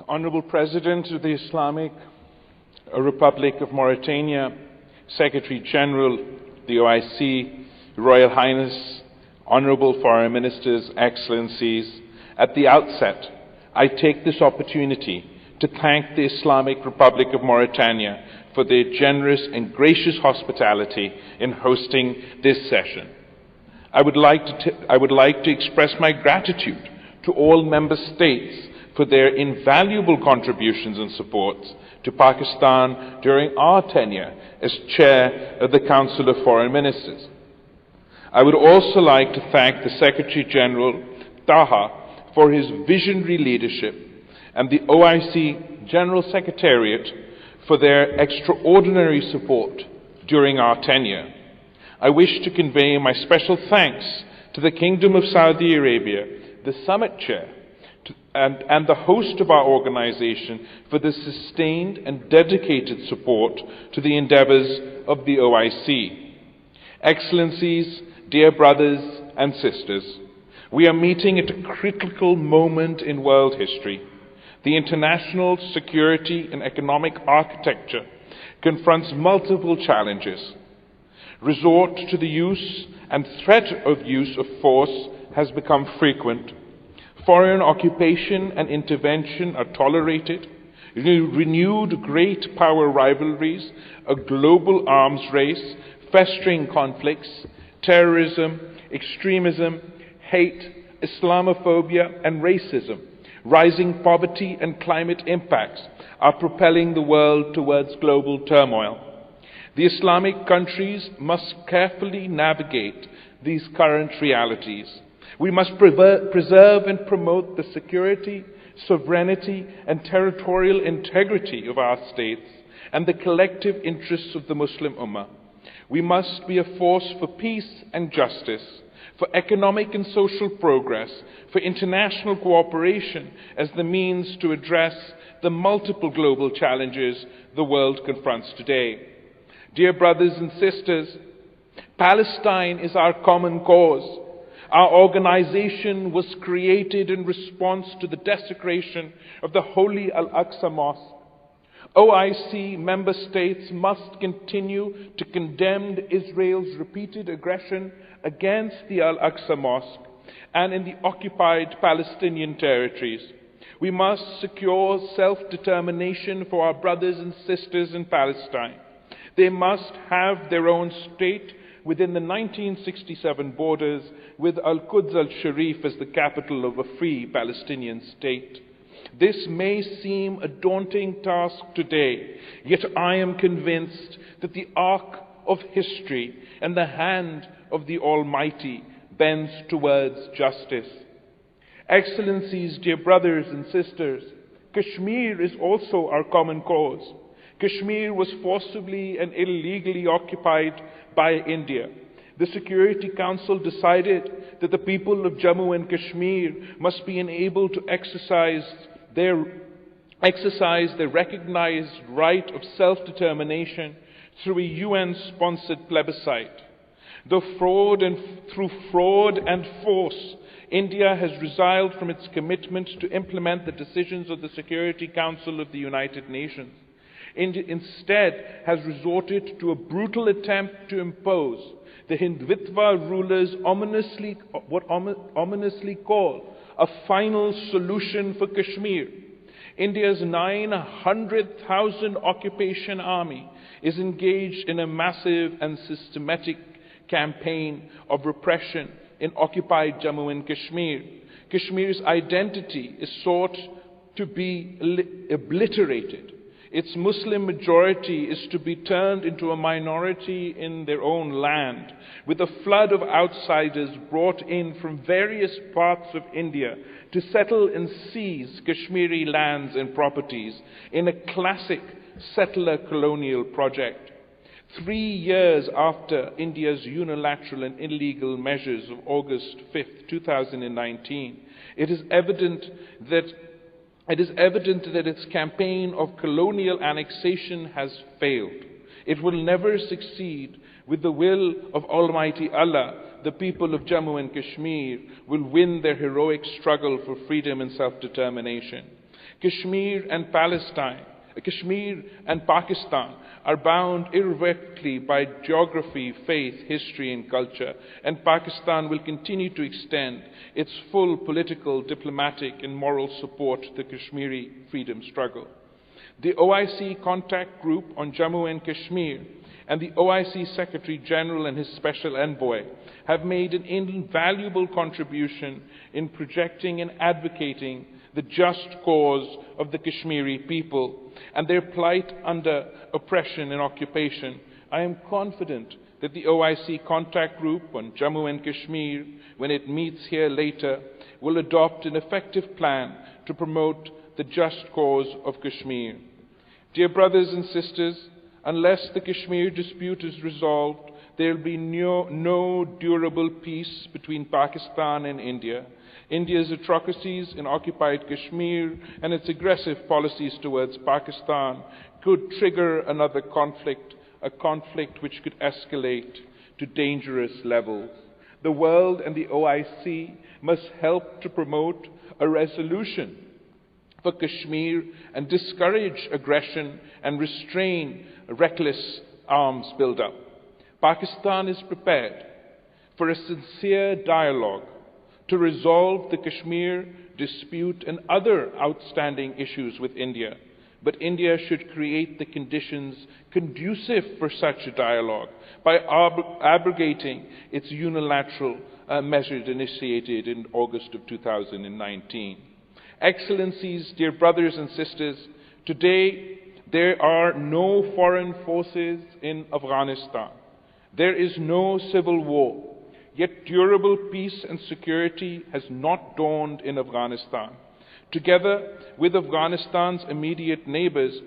Honorable President of the Islamic Republic of Mauritania, Secretary General, the OIC, Royal Highness, Honorable Foreign Ministers, Excellencies, at the outset, I take this opportunity to thank the Islamic Republic of Mauritania for their generous and gracious hospitality in hosting this session. I would like to express my gratitude to all member states for their invaluable contributions and support to Pakistan during our tenure as Chair of the Council of Foreign Ministers. I would also like to thank the Secretary General, Taha, for his visionary leadership and the OIC General Secretariat for their extraordinary support during our tenure. I wish to convey my special thanks to the Kingdom of Saudi Arabia, the Summit Chair, and the host of our organization for the sustained and dedicated support to the endeavors of the OIC. Excellencies, dear brothers and sisters, we are meeting at a critical moment in world history. The international security and economic architecture confronts multiple challenges. Resort to the use and threat of use of force has become frequent. Foreign occupation and intervention are tolerated. Renewed great power rivalries, a global arms race, festering conflicts, terrorism, extremism, hate, Islamophobia, and racism, rising poverty and climate impacts are propelling the world towards global turmoil. The Islamic countries must carefully navigate these current realities. We must preserve and promote the security, sovereignty, and territorial integrity of our states and the collective interests of the Muslim Ummah. We must be a force for peace and justice, for economic and social progress, for international cooperation as the means to address the multiple global challenges the world confronts today. Dear brothers and sisters, Palestine is our common cause. Our organization was created in response to the desecration of the holy Al-Aqsa Mosque. OIC member states must continue to condemn Israel's repeated aggression against the Al-Aqsa Mosque and in the occupied Palestinian territories. We must secure self-determination for our brothers and sisters in Palestine. They must have their own state within the 1967 borders, with Al-Quds al-Sharif as the capital of a free Palestinian state. This may seem a daunting task today, yet I am convinced that the arc of history and the hand of the Almighty bends towards justice. Excellencies, dear brothers and sisters, Kashmir is also our common cause. Kashmir was forcibly and illegally occupied by India. The Security Council decided that the people of Jammu and Kashmir must be enabled to exercise their recognized right of self-determination through a UN-sponsored plebiscite. Through fraud and force, India has resiled from its commitment to implement the decisions of the Security Council of the United Nations. India instead has resorted to a brutal attempt to impose the Hindutva rulers ominously call a final solution for Kashmir. India's 900,000 occupation army is engaged in a massive and systematic campaign of repression in occupied Jammu and Kashmir. Kashmir's identity is sought to be obliterated. Its Muslim majority is to be turned into a minority in their own land, with a flood of outsiders brought in from various parts of India to settle and seize Kashmiri lands and properties in a classic settler colonial project. 3 years after India's unilateral and illegal measures of August 5, 2019, it is evident that its campaign of colonial annexation has failed. It will never succeed. With the will of Almighty Allah, the people of Jammu and Kashmir will win their heroic struggle for freedom and self-determination. Kashmir and Pakistan are bound irrevocably by geography, faith, history, and culture, and Pakistan will continue to extend its full political, diplomatic, and moral support to the Kashmiri freedom struggle. The OIC Contact Group on Jammu and Kashmir and the OIC Secretary General and his Special Envoy have made an invaluable contribution in projecting and advocating the just cause of the Kashmiri people and their plight under oppression and occupation. I am confident that the OIC Contact Group on Jammu and Kashmir, when it meets here later, will adopt an effective plan to promote the just cause of Kashmir. Dear brothers and sisters, unless the Kashmir dispute is resolved, there will be no durable peace between Pakistan and India. India's atrocities in occupied Kashmir and its aggressive policies towards Pakistan could trigger another conflict, a conflict which could escalate to dangerous levels. The world and the OIC must help to promote a resolution for Kashmir and discourage aggression and restrain reckless arms buildup. Pakistan is prepared for a sincere dialogue to resolve the Kashmir dispute and other outstanding issues with India. But India should create the conditions conducive for such a dialogue by abrogating its unilateral measures initiated in August of 2019. Excellencies, dear brothers and sisters, today there are no foreign forces in Afghanistan. There is no civil war. Yet durable peace and security has not dawned in Afghanistan. Together with Afghanistan's immediate neighbors,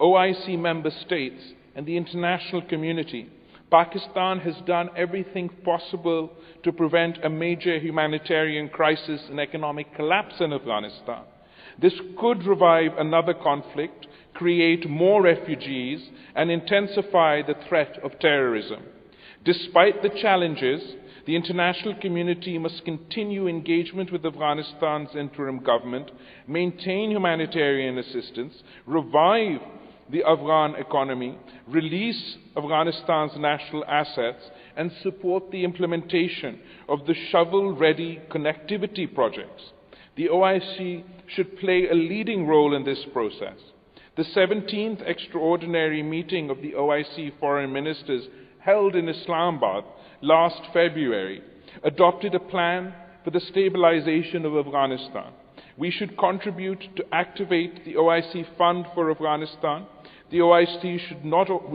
OIC member states, and the international community, Pakistan has done everything possible to prevent a major humanitarian crisis and economic collapse in Afghanistan. This could revive another conflict, create more refugees, and intensify the threat of terrorism. Despite the challenges, the international community must continue engagement with Afghanistan's interim government, maintain humanitarian assistance, revive the Afghan economy, release Afghanistan's national assets, and support the implementation of the shovel-ready connectivity projects. The OIC should play a leading role in this process. The 17th extraordinary meeting of the OIC foreign ministers held in Islamabad last February adopted a plan for the stabilization of Afghanistan. We should contribute to activate the OIC Fund for Afghanistan. The OIC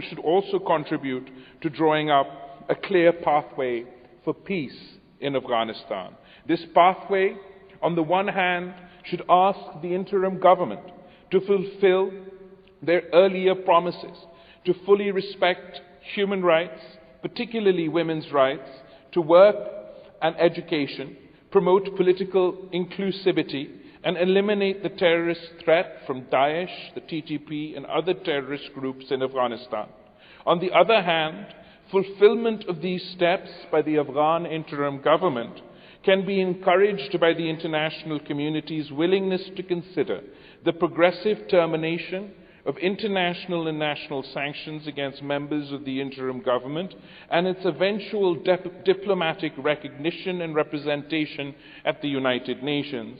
should also contribute to drawing up a clear pathway for peace in Afghanistan. This pathway, on the one hand, should ask the interim government to fulfill their earlier promises to fully respect human rights, particularly women's rights, to work and education, promote political inclusivity, and eliminate the terrorist threat from Daesh, the TTP, and other terrorist groups in Afghanistan. On the other hand, fulfillment of these steps by the Afghan interim government can be encouraged by the international community's willingness to consider the progressive termination of international and national sanctions against members of the interim government and its eventual diplomatic recognition and representation at the United Nations.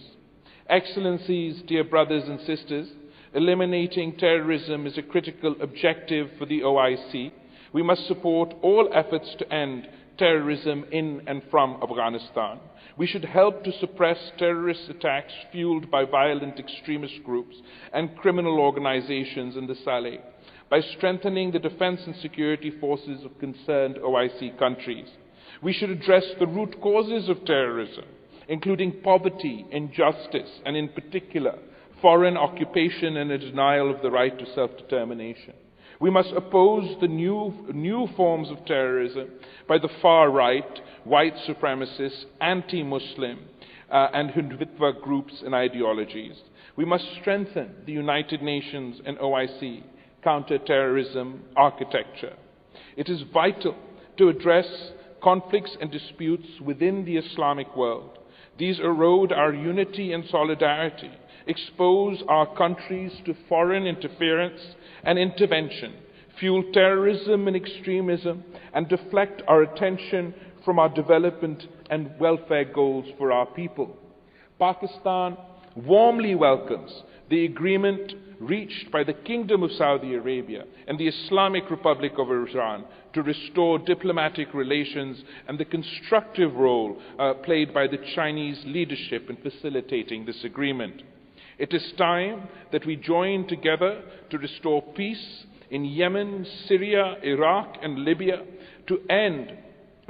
Excellencies, dear brothers and sisters, eliminating terrorism is a critical objective for the OIC. We must support all efforts to end terrorism in and from Afghanistan. We should help to suppress terrorist attacks fueled by violent extremist groups and criminal organizations in the Saleh by strengthening the defense and security forces of concerned OIC countries. We should address the root causes of terrorism, including poverty, injustice, and in particular, foreign occupation and a denial of the right to self-determination. We must oppose the new forms of terrorism by the far right, white supremacist, anti-Muslim, and Hindutva groups and ideologies. We must strengthen the United Nations and OIC counter-terrorism architecture. It is vital to address conflicts and disputes within the Islamic world. These erode our unity and solidarity, expose our countries to foreign interference and intervention, fuel terrorism and extremism, and deflect our attention from our development and welfare goals for our people. Pakistan warmly welcomes the agreement reached by the Kingdom of Saudi Arabia and the Islamic Republic of Iran to restore diplomatic relations and the constructive role played by the Chinese leadership in facilitating this agreement. It is time that we join together to restore peace in Yemen, Syria, Iraq, and Libya.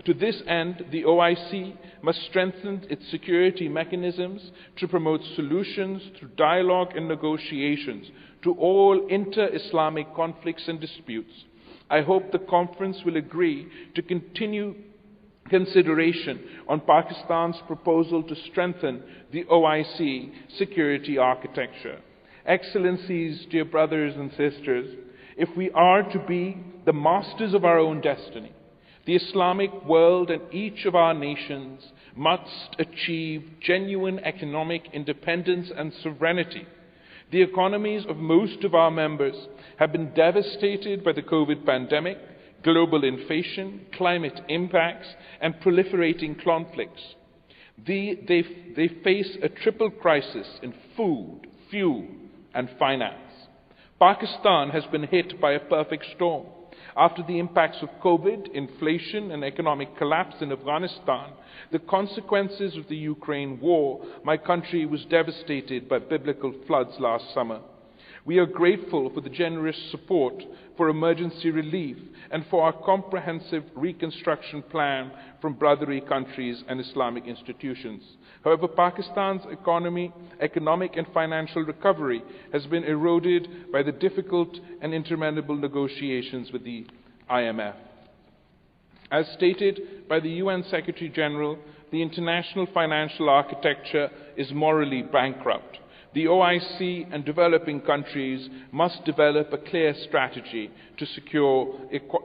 To this end, the OIC must strengthen its security mechanisms to promote solutions through dialogue and negotiations to all inter-Islamic conflicts and disputes. I hope the conference will agree to continue consideration on Pakistan's proposal to strengthen the OIC security architecture. Excellencies, dear brothers and sisters, if we are to be the masters of our own destiny, the Islamic world and each of our nations must achieve genuine economic independence and sovereignty. The economies of most of our members have been devastated by the COVID pandemic, global inflation, climate impacts, and proliferating conflicts. They face a triple crisis in food, fuel, and finance. Pakistan has been hit by a perfect storm. After the impacts of COVID, inflation, and economic collapse in Afghanistan, the consequences of the Ukraine war, my country was devastated by biblical floods last summer. We are grateful for the generous support for emergency relief and for our comprehensive reconstruction plan from brotherly countries and Islamic institutions. However, Pakistan's economic and financial recovery has been eroded by the difficult and interminable negotiations with the IMF. As stated by the UN Secretary General, the international financial architecture is morally bankrupt. The OIC and developing countries must develop a clear strategy to secure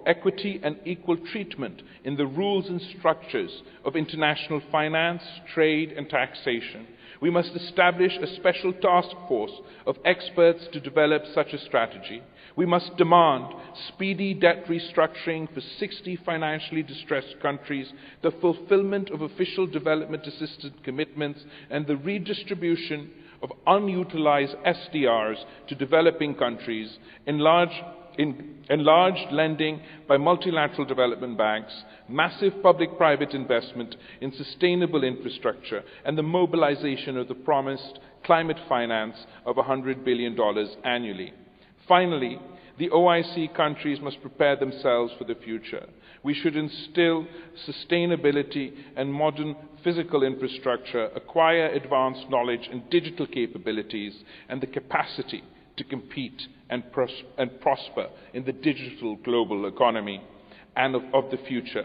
equity and equal treatment in the rules and structures of international finance, trade, and taxation. We must establish a special task force of experts to develop such a strategy. We must demand speedy debt restructuring for 60 financially distressed countries, the fulfillment of official development assistance commitments, and the redistribution of unutilized SDRs to developing countries, enlarged lending by multilateral development banks, massive public-private investment in sustainable infrastructure, and the mobilization of the promised climate finance of $100 billion annually. Finally, the OIC countries must prepare themselves for the future. We should instill sustainability and modern physical infrastructure, acquire advanced knowledge and digital capabilities, and the capacity to compete and prosper in the digital global economy and of the future.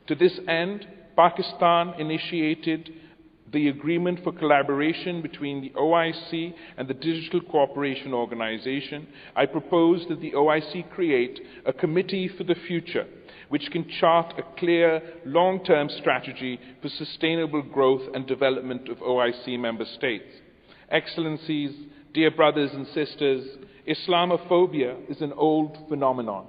To this end, Pakistan initiated the agreement for collaboration between the OIC and the Digital Cooperation Organization. I propose that the OIC create a committee for the future, which can chart a clear long-term strategy for sustainable growth and development of OIC member states. Excellencies, dear brothers and sisters, Islamophobia is an old phenomenon.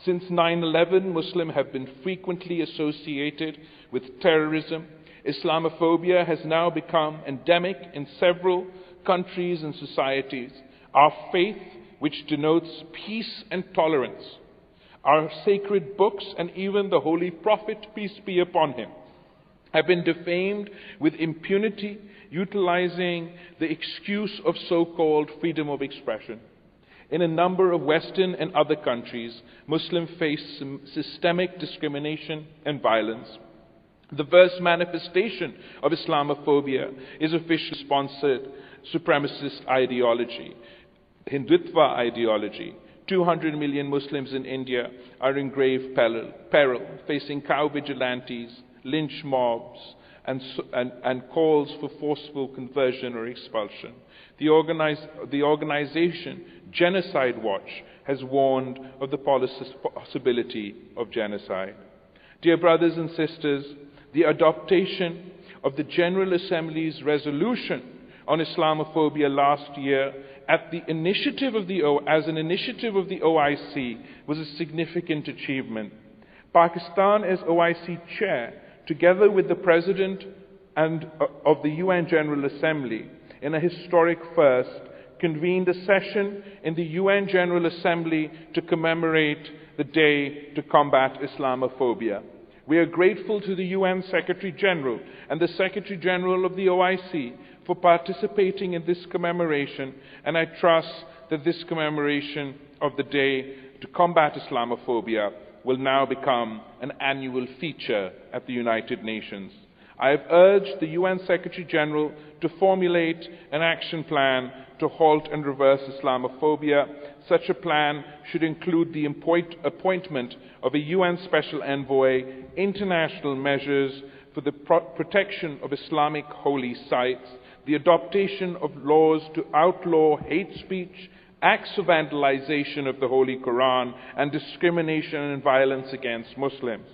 Since 9/11, Muslims have been frequently associated with terrorism. Islamophobia has now become endemic in several countries and societies. Our faith, which denotes peace and tolerance, our sacred books, and even the Holy Prophet, peace be upon him, have been defamed with impunity, utilizing the excuse of so-called freedom of expression. In a number of Western and other countries, Muslims face systemic discrimination and violence. The worst manifestation of Islamophobia is officially sponsored supremacist ideology, Hindutva ideology. 200 million Muslims in India are in grave peril, facing cow vigilantes, lynch mobs, and calls for forceful conversion or expulsion. The organization Genocide Watch has warned of the possibility of genocide. Dear brothers and sisters, the adoption of the General Assembly's resolution on Islamophobia last year as an initiative of the OIC was a significant achievement. Pakistan, as OIC chair, together with the President of the UN General Assembly, in a historic first, convened a session in the UN General Assembly to commemorate the Day to Combat Islamophobia. We are grateful to the UN Secretary General and the Secretary General of the OIC for participating in this commemoration, and I trust that this commemoration of the Day to Combat Islamophobia will now become an annual feature at the United Nations. I have urged the UN Secretary General to formulate an action plan to halt and reverse Islamophobia. Such a plan should include the appointment of a UN Special Envoy, international measures for the protection of Islamic holy sites, the adoption of laws to outlaw hate speech, acts of vandalization of the Holy Quran, and discrimination and violence against Muslims,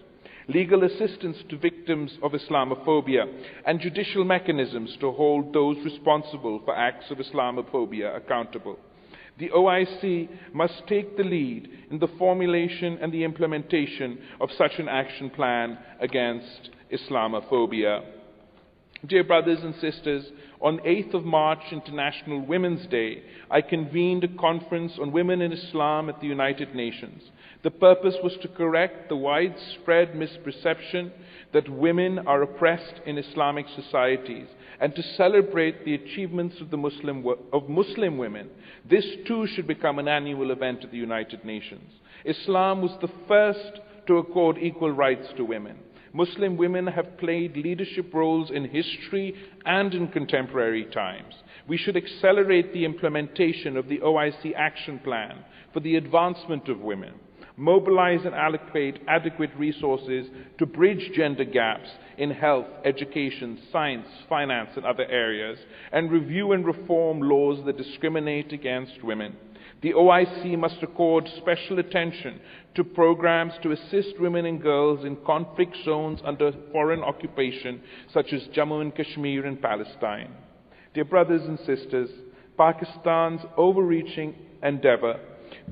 legal assistance to victims of Islamophobia, and judicial mechanisms to hold those responsible for acts of Islamophobia accountable. The OIC must take the lead in the formulation and the implementation of such an action plan against Islamophobia. Dear brothers and sisters, on 8th of March, International Women's Day, I convened a conference on women in Islam at the United Nations. The purpose was to correct the widespread misperception that women are oppressed in Islamic societies and to celebrate the achievements of Muslim women. This too should become an annual event at the United Nations. Islam was the first to accord equal rights to women. Muslim women have played leadership roles in history and in contemporary times. We should accelerate the implementation of the OIC Action Plan for the advancement of women, mobilize and allocate adequate resources to bridge gender gaps in health, education, science, finance, and other areas, and review and reform laws that discriminate against women. The OIC must accord special attention to programs to assist women and girls in conflict zones under foreign occupation, such as Jammu and Kashmir and Palestine. Dear brothers and sisters, Pakistan's overreaching endeavor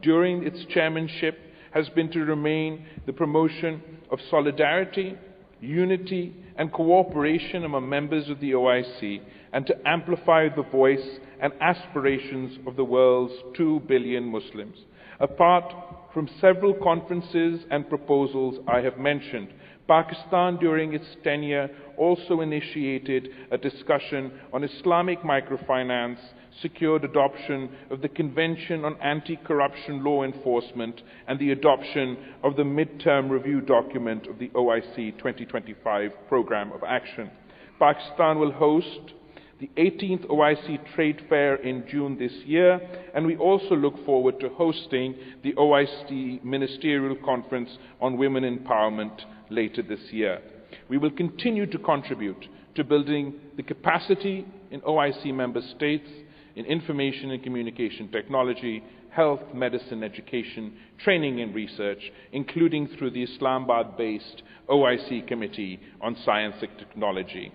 during its chairmanship has been to remain the promotion of solidarity, unity, and cooperation among members of the OIC, and to amplify the voice and aspirations of the world's 2 billion Muslims. Apart from several conferences and proposals I have mentioned, Pakistan during its tenure also initiated a discussion on Islamic microfinance, secured adoption of the Convention on Anti-Corruption Law Enforcement, and the adoption of the midterm review document of the OIC 2025 Programme of Action. Pakistan will host the 18th OIC Trade Fair in June this year, and we also look forward to hosting the OIC Ministerial Conference on Women Empowerment later this year. We will continue to contribute to building the capacity in OIC member states in information and communication technology, health, medicine, education, training and research, including through the Islamabad-based OIC Committee on Science and Technology.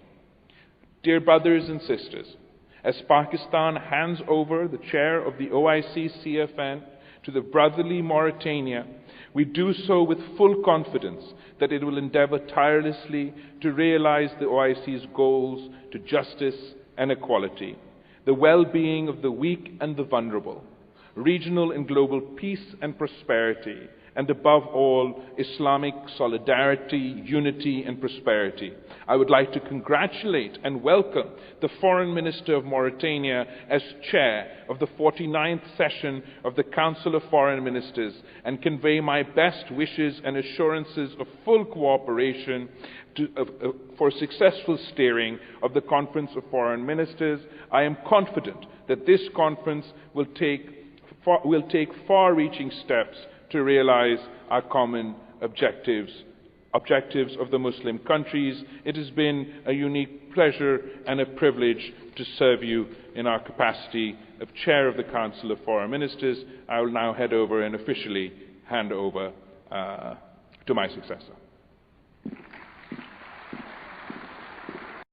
Dear brothers and sisters, as Pakistan hands over the chair of the OIC CFN to the brotherly Mauritania, we do so with full confidence that it will endeavour tirelessly to realize the OIC's goals to justice and equality, the well-being of the weak and the vulnerable, regional and global peace and prosperity, and above all, Islamic solidarity, unity, and prosperity. I would like to congratulate and welcome the Foreign Minister of Mauritania as chair of the 49th session of the Council of Foreign Ministers and convey my best wishes and assurances of full cooperation for successful steering of the Conference of Foreign Ministers. I am confident that this conference will take far-reaching steps to realize our common objectives of the Muslim countries. It has been a unique pleasure and a privilege to serve you in our capacity of Chair of the Council of Foreign Ministers. I will now head over and officially hand over to my successor.